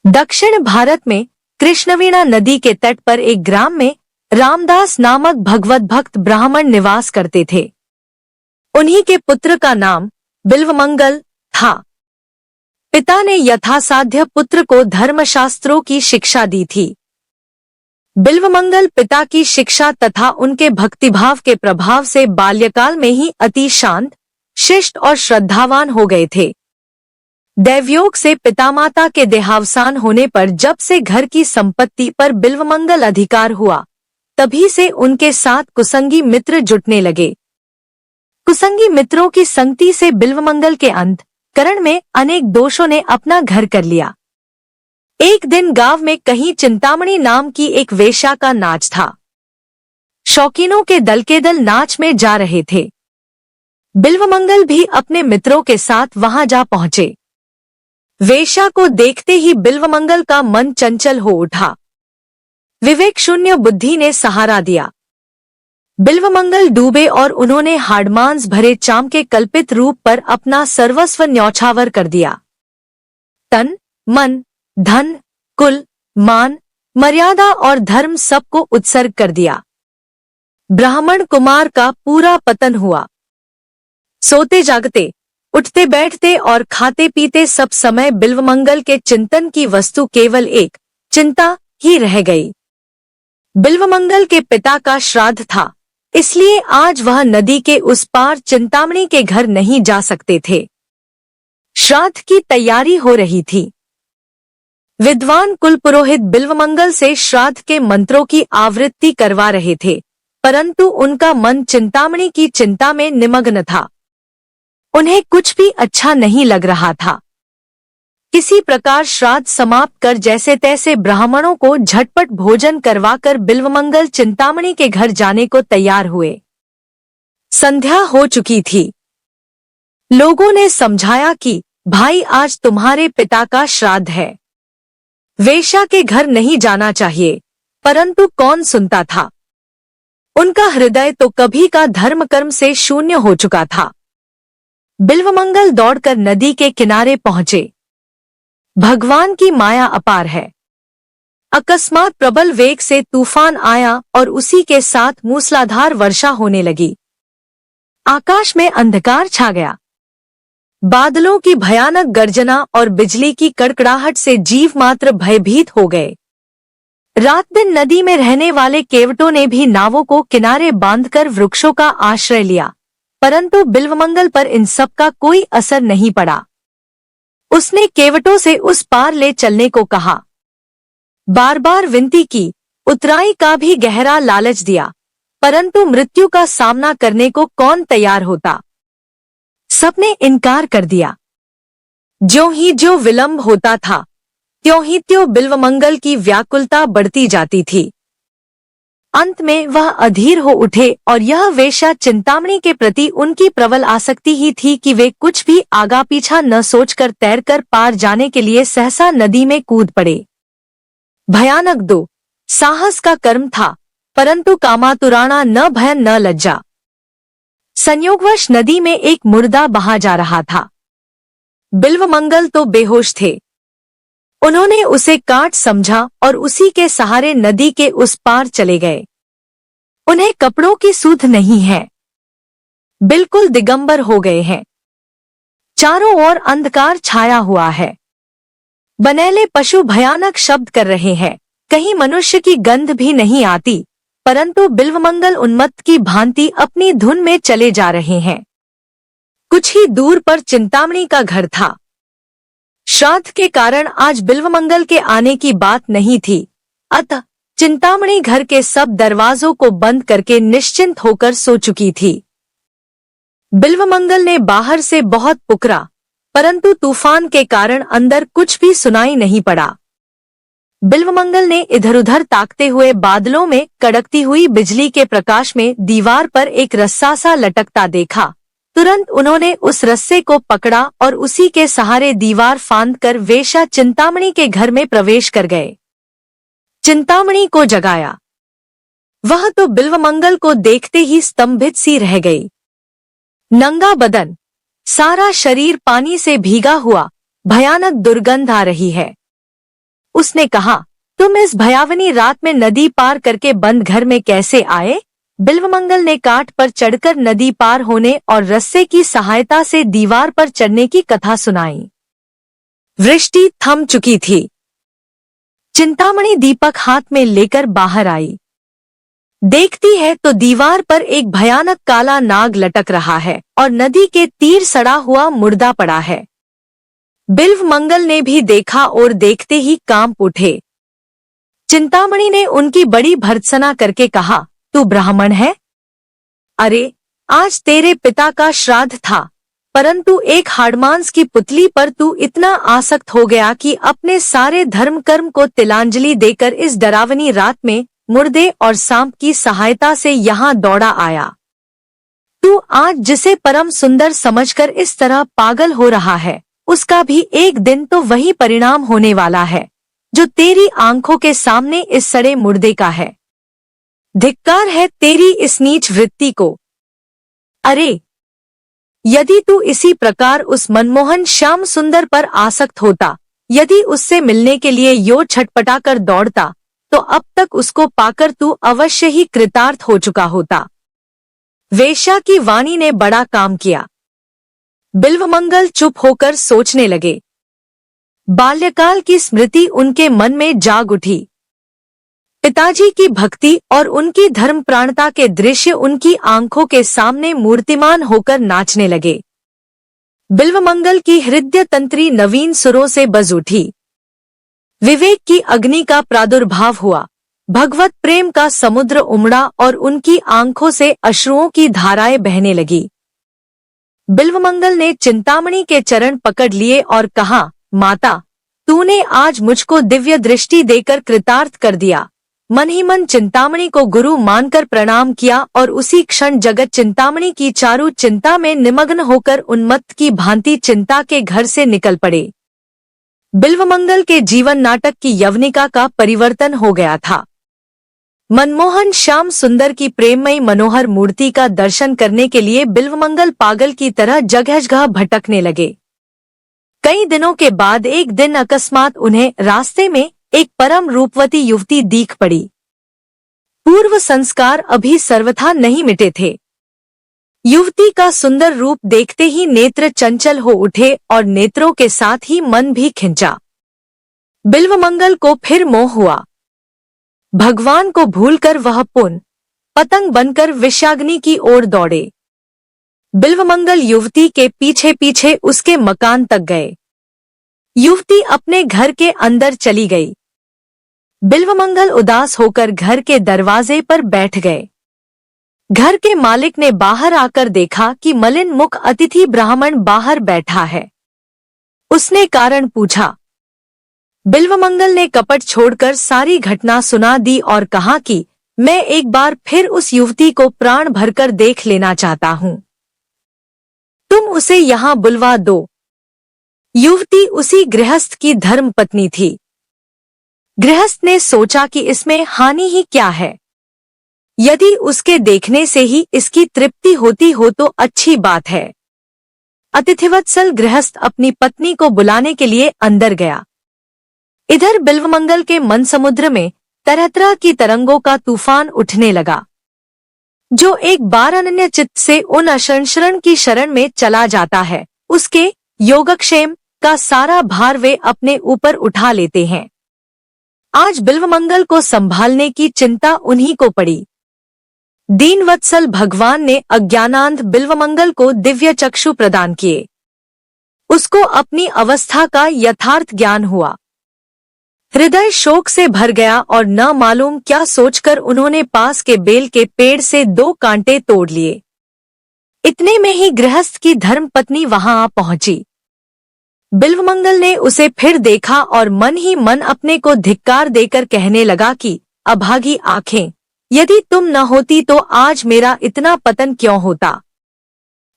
दक्षिण भारत में कृष्णवेणा नदी के तट पर एक ग्राम में रामदास नामक भगवत भक्त ब्राह्मण निवास करते थे। उन्हीं के पुत्र का नाम बिल्वमंगल था। पिता ने यथासाध्य पुत्र को धर्मशास्त्रों की शिक्षा दी थी। बिल्वमंगल पिता की शिक्षा तथा उनके भक्तिभाव के प्रभाव से बाल्यकाल में ही अति शांत, शिष्ट और श्रद्धावान हो गए थे। दैवयोग से पितामाता के देहावसान होने पर जब से घर की संपत्ति पर बिल्वमंगल अधिकार हुआ, तभी से उनके साथ कुसंगी मित्र जुटने लगे। कुसंगी मित्रों की संगति से बिल्वमंगल के अंतःकरण में अनेक दोषों ने अपना घर कर लिया। एक दिन गांव में कहीं चिंतामणि नाम की एक वेश्या का नाच था। शौकीनों के दल नाच में जा रहे थे। बिल्वमंगल भी अपने मित्रों के साथ वहां जा पहुंचे। वेश्या को देखते ही बिल्वमंगल का मन चंचल हो उठा। विवेक शून्य बुद्धि ने सहारा दिया। बिल्वमंगल डूबे और उन्होंने हाड़मांस भरे चाम के कल्पित रूप पर अपना सर्वस्व न्यौछावर कर दिया। तन, मन, धन, कुल, मान, मर्यादा और धर्म सबको उत्सर्ग कर दिया। ब्राह्मण कुमार का पूरा पतन हुआ। सोते जागते, उठते बैठते और खाते पीते सब समय बिल्वमंगल के चिंतन की वस्तु केवल एक चिंता ही रह गई। बिल्वमंगल के पिता का श्राद्ध था, इसलिए आज वह नदी के उस पार चिंतामणि के घर नहीं जा सकते थे। श्राद्ध की तैयारी हो रही थी। विद्वान कुलपुरोहित बिल्वमंगल से श्राद्ध के मंत्रों की आवृत्ति करवा रहे थे, परंतु उनका मन चिंतामणि की चिंता में निमग्न था। उन्हें कुछ भी अच्छा नहीं लग रहा था। किसी प्रकार श्राद्ध समाप्त कर जैसे तैसे ब्राह्मणों को झटपट भोजन करवाकर बिल्वमंगल चिंतामणि के घर जाने को तैयार हुए। संध्या हो चुकी थी। लोगों ने समझाया कि भाई आज तुम्हारे पिता का श्राद्ध है, वेश्या के घर नहीं जाना चाहिए, परंतु कौन सुनता था। उनका हृदय तो कभी का धर्म कर्म से शून्य हो चुका था। बिल्वमंगल दौड़कर नदी के किनारे पहुंचे। भगवान की माया अपार है। अकस्मात प्रबल वेग से तूफान आया और उसी के साथ मूसलाधार वर्षा होने लगी। आकाश में अंधकार छा गया। बादलों की भयानक गर्जना और बिजली की कड़कड़ाहट से जीव मात्र भयभीत हो गए। रात दिन नदी में रहने वाले केवटों ने भी नावों को किनारे बांधकर वृक्षों का आश्रय लिया, परंतु बिल्वमंगल पर इन सब का कोई असर नहीं पड़ा। उसने केवटों से उस पार ले चलने को कहा, बार बार विनती की, उतराई का भी गहरा लालच दिया, परंतु मृत्यु का सामना करने को कौन तैयार होता। सबने इनकार कर दिया। ज्यों ही ज्यों विलंब होता था, त्यों ही त्यों बिल्वमंगल की व्याकुलता बढ़ती जाती थी। अंत में वह अधीर हो उठे और यह वेश्या चिंतामणि के प्रति उनकी प्रबल आसक्ति ही थी कि वे कुछ भी आगा पीछा न सोचकर तैरकर पार जाने के लिए सहसा नदी में कूद पड़े। भयानक दो साहस का कर्म था, परंतु कामातुराणा न भय न लज्जा। संयोगवश नदी में एक मुर्दा बहा जा रहा था। बिल्वमंगल तो बेहोश थे। उन्होंने उसे काट समझा और उसी के सहारे नदी के उस पार चले गए। उन्हें कपड़ों की सूध नहीं है, बिल्कुल दिगंबर हो गए हैं। चारों ओर अंधकार छाया हुआ है। बनेले पशु भयानक शब्द कर रहे हैं, कहीं मनुष्य की गंध भी नहीं आती, परंतु बिल्वमंगल उन्मत्त की भांति अपनी धुन में चले जा रहे हैं। कुछ ही दूर पर चिंतामणि का घर था। श्राद्ध के कारण आज बिल्वमंगल के आने की बात नहीं थी, अतः चिंतामणि घर के सब दरवाजों को बंद करके निश्चिंत होकर सो चुकी थी। बिल्वमंगल ने बाहर से बहुत पुकारा, परंतु तूफान के कारण अंदर कुछ भी सुनाई नहीं पड़ा। बिल्वमंगल ने इधर उधर ताकते हुए बादलों में कड़कती हुई बिजली के प्रकाश में दीवार पर एक रस्सा सा लटकता देखा। तुरंत उन्होंने उस रस्से को पकड़ा और उसी के सहारे दीवार फांदकर वेश्या चिंतामणि के घर में प्रवेश कर गए। चिंतामणि को जगाया। वह तो बिल्वमंगल को देखते ही स्तंभित सी रह गई। नंगा बदन, सारा शरीर पानी से भीगा हुआ, भयानक दुर्गंध आ रही है। उसने कहा, तुम इस भयावनी रात में नदी पार करके बंद घर में कैसे आए? बिल्वमंगल ने काठ पर चढ़कर नदी पार होने और रस्से की सहायता से दीवार पर चढ़ने की कथा सुनाई। वृष्टि थम चुकी थी। चिंतामणि दीपक हाथ में लेकर बाहर आई। देखती है तो दीवार पर एक भयानक काला नाग लटक रहा है और नदी के तीर सड़ा हुआ मुर्दा पड़ा है। बिल्वमंगल ने भी देखा और देखते ही कांप उठे। चिंतामणि ने उनकी बड़ी भर्त्सना करके कहा, तू ब्राह्मण है? अरे, आज तेरे पिता का श्राद्ध था, परंतु एक हाड़मांस की पुतली पर तू इतना आसक्त हो गया कि अपने सारे धर्म कर्म को तिलांजलि देकर इस डरावनी रात में मुर्दे और सांप की सहायता से यहाँ दौड़ा आया। तू आज जिसे परम सुंदर समझकर इस तरह पागल हो रहा है, उसका भी एक दिन तो वही परिणाम होने वाला है जो तेरी आंखों के सामने इस सड़े मुर्दे का है। धिक्कार है तेरी इस नीच वृत्ति को। अरे, यदि तू इसी प्रकार उस मनमोहन श्याम सुंदर पर आसक्त होता, यदि उससे मिलने के लिए यो छटपटा कर दौड़ता, तो अब तक उसको पाकर तू अवश्य ही कृतार्थ हो चुका होता। वेश्या की वाणी ने बड़ा काम किया। बिल्वमंगल चुप होकर सोचने लगे। बाल्यकाल की स्मृति उनके मन में जाग उठी। पिताजी की भक्ति और उनकी धर्मप्राणता के दृश्य उनकी आंखों के सामने मूर्तिमान होकर नाचने लगे। बिल्वमंगल की हृदय तंत्री नवीन सुरों से बज उठी। विवेक की अग्नि का प्रादुर्भाव हुआ। भगवत प्रेम का समुद्र उमड़ा और उनकी आंखों से अश्रुओं की धाराएं बहने लगी। बिल्वमंगल ने चिंतामणि के चरण पकड़ लिए और कहा, माता, तूने आज मुझको दिव्य दृष्टि देकर कृतार्थ कर दिया। मन ही मन चिंतामणि को गुरु मानकर प्रणाम किया और उसी क्षण जगत चिंतामणि की चारु चिंता में निमग्न होकर उन्मत्त की भांति चिंता के घर से निकल पड़े। बिल्वमंगल के जीवन नाटक की यवनिका का परिवर्तन हो गया था। मनमोहन श्याम सुंदर की प्रेममयी मनोहर मूर्ति का दर्शन करने के लिए बिल्वमंगल पागल की तरह जगह जगह भटकने लगे। कई दिनों के बाद एक दिन अकस्मात उन्हें रास्ते में एक परम रूपवती युवती दीख पड़ी। पूर्व संस्कार अभी सर्वथा नहीं मिटे थे। युवती का सुंदर रूप देखते ही नेत्र चंचल हो उठे और नेत्रों के साथ ही मन भी खिंचा। बिल्वमंगल को फिर मोह हुआ। भगवान को भूलकर वह पतंग बनकर विषाग्नि की ओर दौड़े। बिल्वमंगल युवती के पीछे पीछे उसके मकान तक गए। युवती अपने घर के अंदर चली गई। बिल्वमंगल उदास होकर घर के दरवाजे पर बैठ गए। घर के मालिक ने बाहर आकर देखा कि मलिन मुख अतिथि ब्राह्मण बाहर बैठा है। उसने कारण पूछा। बिल्वमंगल ने कपट छोड़कर सारी घटना सुना दी और कहा कि मैं एक बार फिर उस युवती को प्राण भरकर देख लेना चाहता हूँ। तुम उसे यहाँ बुलवा दो। युवती उसी गृहस्थ की धर्मपत्नी थी। गृहस्थ ने सोचा कि इसमें हानि ही क्या है। यदि उसके देखने से ही इसकी तृप्ति होती हो तो अच्छी बात है। अतिथिवत्सल गृहस्थ अपनी पत्नी को बुलाने के लिए अंदर गया। इधर बिल्वमंगल के मन समुद्र में तरह तरह की तरंगों का तूफान उठने लगा। जो एक बार अनन्य चित्त से उन अशरण की शरण में चला जाता है, उसके योगक्षेम का सारा भार वे अपने ऊपर उठा लेते हैं। आज बिल्वमंगल को संभालने की चिंता उन्हीं को पड़ी। दीनवत्सल भगवान ने अज्ञानांध बिल्वमंगल को दिव्य चक्षु प्रदान किए। उसको अपनी अवस्था का यथार्थ ज्ञान हुआ। हृदय शोक से भर गया और न मालूम क्या सोचकर उन्होंने पास के बेल के पेड़ से 2 कांटे तोड़ लिए। इतने में ही गृहस्थ की धर्मपत्नी वहां आ पहुंची। बिल्वमंगल ने उसे फिर देखा और मन ही मन अपने को धिक्कार देकर कहने लगा कि अभागी आंखें, यदि तुम न होती तो आज मेरा इतना पतन क्यों होता।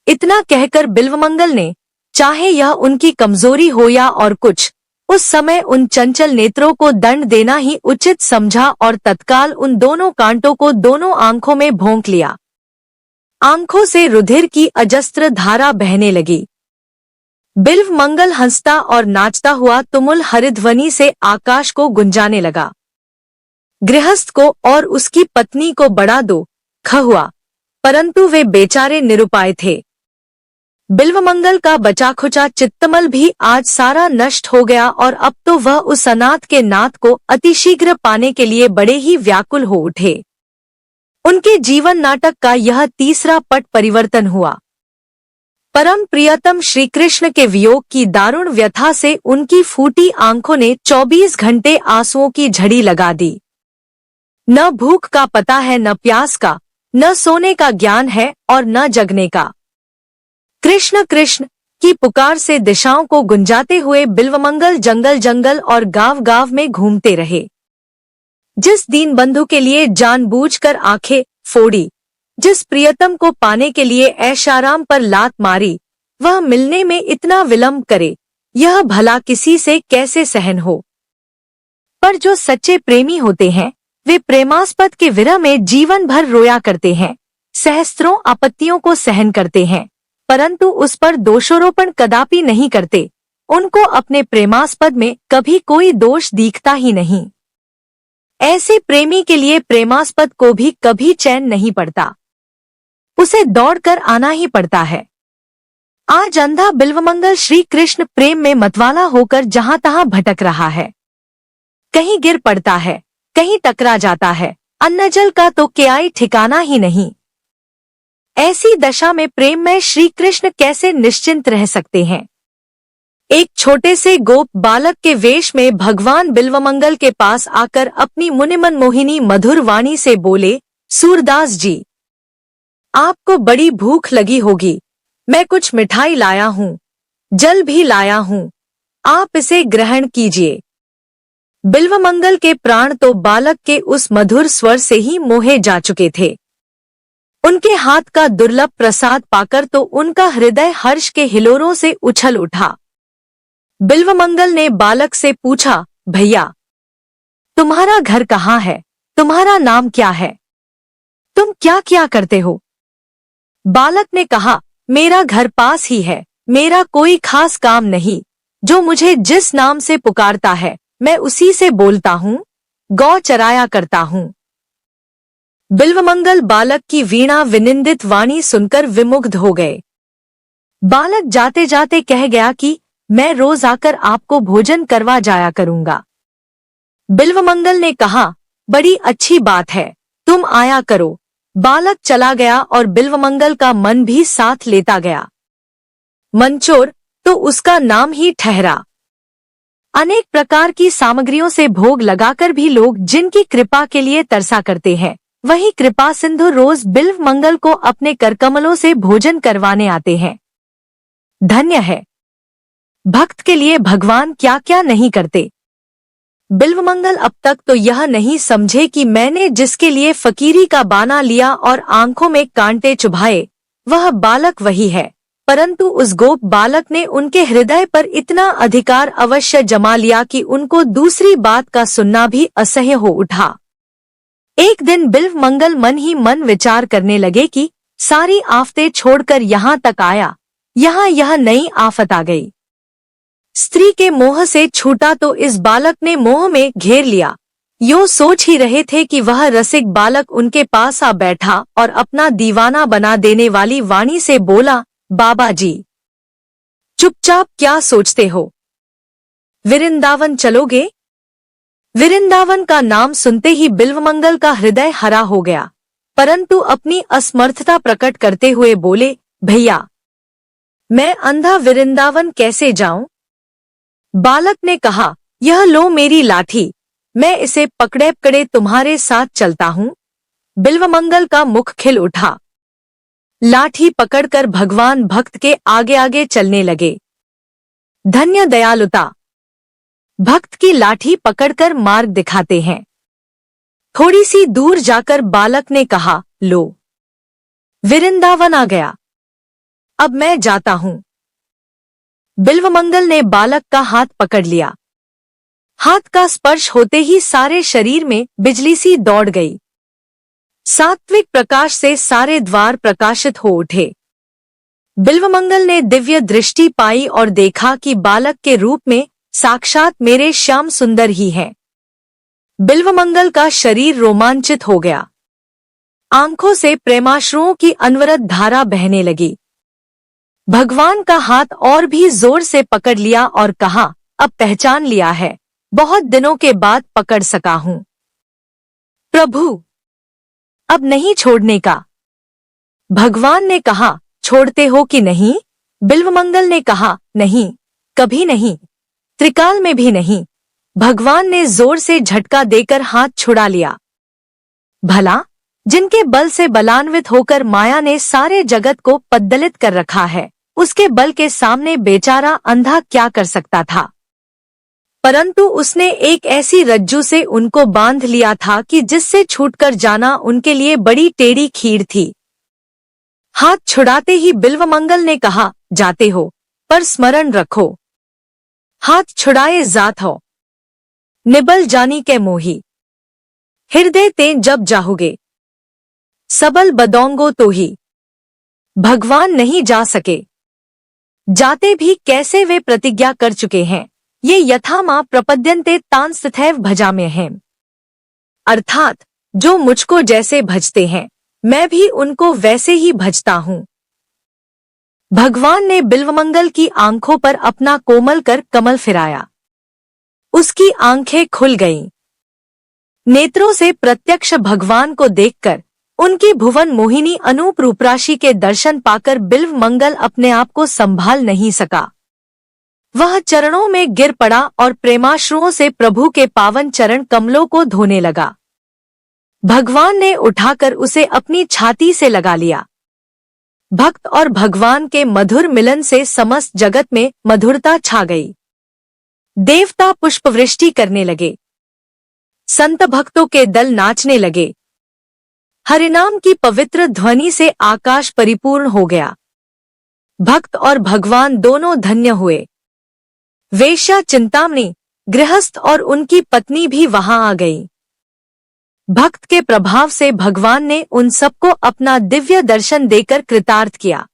इतना कहकर बिल्वमंगल ने, चाहे यह उनकी कमजोरी हो या और कुछ, उस समय उन चंचल नेत्रों को दंड देना ही उचित समझा और तत्काल उन दोनों कांटों को दोनों आंखों में भोंक लिया। आंखों से रुधिर की अजस्त्र धारा बहने लगी। बिल्व मंगल हंसता और नाचता हुआ तुमुल हरिध्वनि से आकाश को गुंजाने लगा। गृहस्थ को और उसकी पत्नी को बड़ा दुख हुआ, परंतु वे बेचारे निरुपाय थे। बिल्वमंगल का बचाखुचा चित्तमल भी आज सारा नष्ट हो गया और अब तो वह उस अनाथ के नाथ को अतिशीघ्र पाने के लिए बड़े ही व्याकुल हो उठे। उनके जीवन नाटक का यह तीसरा पट परिवर्तन हुआ। परम प्रियतम श्री कृष्ण के वियोग की दारुण व्यथा से उनकी फूटी आंखों ने 24 घंटे आंसुओं की झड़ी लगा दी। न भूख का पता है, न प्यास का, न सोने का ज्ञान है और न जगने का। कृष्ण कृष्ण की पुकार से दिशाओं को गुंजाते हुए बिल्वमंगल जंगल जंगल और गांव गांव में घूमते रहे। जिस दीन बंधु के लिए जानबूझकर आंखें फोड़ी, जिस प्रियतम को पाने के लिए ऐशाराम पर लात मारी, वह मिलने में इतना विलंब करे, यह भला किसी से कैसे सहन हो। पर जो सच्चे प्रेमी होते हैं, वे प्रेमास्पद के विरह में जीवन भर रोया करते हैं, सहस्त्रों आपत्तियों को सहन करते हैं, परंतु उस पर दोषारोपण कदापि नहीं करते। उनको अपने प्रेमास्पद में कभी कोई दोष दिखता ही नहीं। ऐसे प्रेमी के लिए प्रेमास्पद को भी कभी चैन नहीं पड़ता, उसे दौड़कर आना ही पड़ता है। आज अंधा बिल्वमंगल श्री कृष्ण प्रेम में मतवाला होकर जहां तहां भटक रहा है। कहीं गिर पड़ता है, कहीं टकरा जाता है, अन्न जल का तो क्या ठिकाना ही नहीं। ऐसी दशा में प्रेम में श्री कृष्ण कैसे निश्चिंत रह सकते हैं। एक छोटे से गोप बालक के वेश में भगवान बिल्वमंगल के पास आकर अपनी मुनिमन मोहिनी मधुर वाणी से बोले, सूरदास जी, आपको बड़ी भूख लगी होगी, मैं कुछ मिठाई लाया हूँ, जल भी लाया हूँ, आप इसे ग्रहण कीजिए। बिल्वमंगल के प्राण तो बालक के उस मधुर स्वर से ही मोहे जा चुके थे। उनके हाथ का दुर्लभ प्रसाद पाकर तो उनका हृदय हर्ष के हिलोरों से उछल उठा। बिल्वमंगल ने बालक से पूछा, भैया, तुम्हारा घर कहाँ है? तुम्हारा नाम क्या है? तुम क्या क्या करते हो? बालक ने कहा, मेरा घर पास ही है, मेरा कोई खास काम नहीं, जो मुझे जिस नाम से पुकारता है मैं उसी से बोलता हूँ, गौ चराया करता हूँ। बिल्वमंगल बालक की वीणा विनिंदित वाणी सुनकर विमुग्ध हो गए। बालक जाते जाते कह गया कि मैं रोज आकर आपको भोजन करवा जाया करूंगा। बिल्वमंगल ने कहा, बड़ी अच्छी बात है, तुम आया करो। बालक चला गया और बिल्वमंगल का मन भी साथ लेता गया। मंचोर तो उसका नाम ही ठहरा। अनेक प्रकार की सामग्रियों से भोग लगाकर भी लोग जिनकी कृपा के लिए तरसा करते हैं, वही कृपा सिंधु रोज बिल्वमंगल को अपने करकमलों से भोजन करवाने आते हैं। धन्य है, भक्त के लिए भगवान क्या क्या नहीं करते। बिल्वमंगल अब तक तो यह नहीं समझे कि मैंने जिसके लिए फकीरी का बाना लिया और आंखों में कांटे चुभाए, वह बालक वही है, परंतु उस गोप बालक ने उनके हृदय पर इतना अधिकार अवश्य जमा लिया कि उनको दूसरी बात का सुनना भी असह्य हो उठा। एक दिन बिल्वमंगल मन ही मन विचार करने लगे कि सारी आफतें छोड़कर यहाँ तक आया, यहाँ यह नई आफत आ गई। स्त्री के मोह से छूटा तो इस बालक ने मोह में घेर लिया। यो सोच ही रहे थे कि वह रसिक बालक उनके पास आ बैठा और अपना दीवाना बना देने वाली वाणी से बोला, बाबा जी, चुपचाप क्या सोचते हो? वृंदावन चलोगे? वृंदावन का नाम सुनते ही बिल्वमंगल का हृदय हरा हो गया, परंतु अपनी असमर्थता प्रकट करते हुए बोले, भैया, मैं अंधा वृंदावन कैसे जाऊं? बालक ने कहा, यह लो मेरी लाठी, मैं इसे पकड़े पकड़े तुम्हारे साथ चलता हूँ। बिल्वमंगल का मुख खिल उठा। लाठी पकड़कर भगवान भक्त के आगे आगे चलने लगे। धन्य दयालुता, भक्त की लाठी पकड़कर मार्ग दिखाते हैं। थोड़ी सी दूर जाकर बालक ने कहा, लो, वृंदावन आ गया, अब मैं जाता हूँ। बिल्वमंगल ने बालक का हाथ पकड़ लिया। हाथ का स्पर्श होते ही सारे शरीर में बिजली सी दौड़ गई। सात्विक प्रकाश से सारे द्वार प्रकाशित हो उठे। बिल्वमंगल ने दिव्य दृष्टि पाई और देखा कि बालक के रूप में साक्षात मेरे श्याम सुंदर ही हैं। बिल्वमंगल का शरीर रोमांचित हो गया। आंखों से प्रेमाश्रुओं की अनवरत धारा बहने लगी। भगवान का हाथ और भी जोर से पकड़ लिया और कहा, अब पहचान लिया है, बहुत दिनों के बाद पकड़ सका हूं। प्रभु, अब नहीं छोड़ने का। भगवान ने कहा, छोड़ते हो कि नहीं? बिल्वमंगल ने कहा, नहीं, कभी नहीं, त्रिकाल में भी नहीं। भगवान ने जोर से झटका देकर हाथ छुड़ा लिया। भला, जिनके बल से बलान्वित होकर माया ने सारे जगत को पद्दलित कर रखा है, उसके बल के सामने बेचारा अंधा क्या कर सकता था? परंतु उसने एक ऐसी रज्जू से उनको बांध लिया था कि जिससे छूटकर जाना उनके लिए बड़ी टेढ़ी खीर थी। हाथ छुड़ाते ही बिल्वमंगल ने कहा, जाते हो, पर स्मरण रखो, हाथ छुड़ाए जात हो, निबल जानी के मोही, हृदय ते जब जाहुगे, सबल बदोंगो तो ही। भगवान नहीं जा सके, जाते भी कैसे वे प्रतिज्ञा कर चुके हैं, ये यथा मां प्रपद्यन्ते तान तथैव भजाम्य हैं। अर्थात जो मुझको जैसे भजते हैं, मैं भी उनको वैसे ही भजता हूं। भगवान ने बिल्वमंगल की आंखों पर अपना कोमल कर कमल फिराया। उसकी आंखें खुल गईं। नेत्रों से प्रत्यक्ष भगवान को देखकर उनकी भुवन मोहिनी अनूप रूपराशि के दर्शन पाकर बिल्वमंगल अपने आप को संभाल नहीं सका। वह चरणों में गिर पड़ा और प्रेमाश्रुओं से प्रभु के पावन चरण कमलों को धोने लगा। भगवान ने उठाकर उसे अपनी छाती से लगा लिया। भक्त और भगवान के मधुर मिलन से समस्त जगत में मधुरता छा गई। देवता पुष्पवृष्टि करने लगे। संत भक्तों के दल नाचने लगे। हरिनाम की पवित्र ध्वनि से आकाश परिपूर्ण हो गया। भक्त और भगवान दोनों धन्य हुए। वेश्या चिंतामणि, गृहस्थ और उनकी पत्नी भी वहां आ गई। भक्त के प्रभाव से भगवान ने उन सबको अपना दिव्य दर्शन देकर कृतार्थ किया।